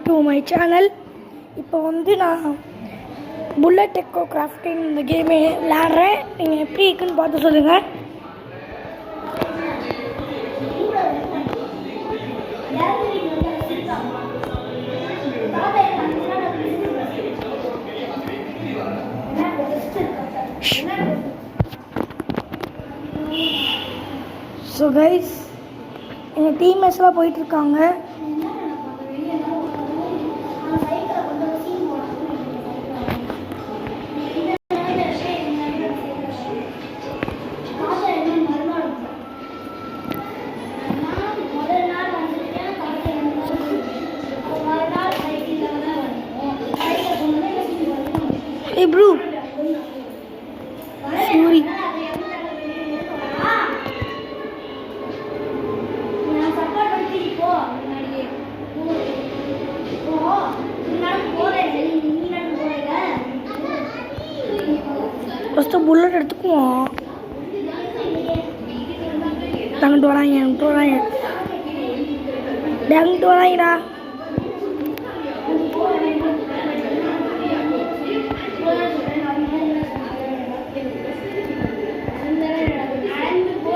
To my channel. இப்போ வந்து நான் புல்லட் எக்கோ கிராஃப்டிங் இந்த கேமை விளையாடுறேன். நீங்கள் எப்படி இருக்குன்னு பார்த்து சொல்லுங்கள். ஸோ கைஸ், எங்கள் டீம்மேட்ஸ்லாம் போயிட்டுருக்காங்க. Hey bro, sorry. First bullet எடுத்துக்குவோம். தங்கிட்டு வராங்கடா.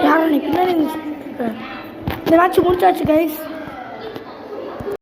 யாரும் பின்னாடி இந்த மேட்ச் முடிச்சாச்சு கைஸ்.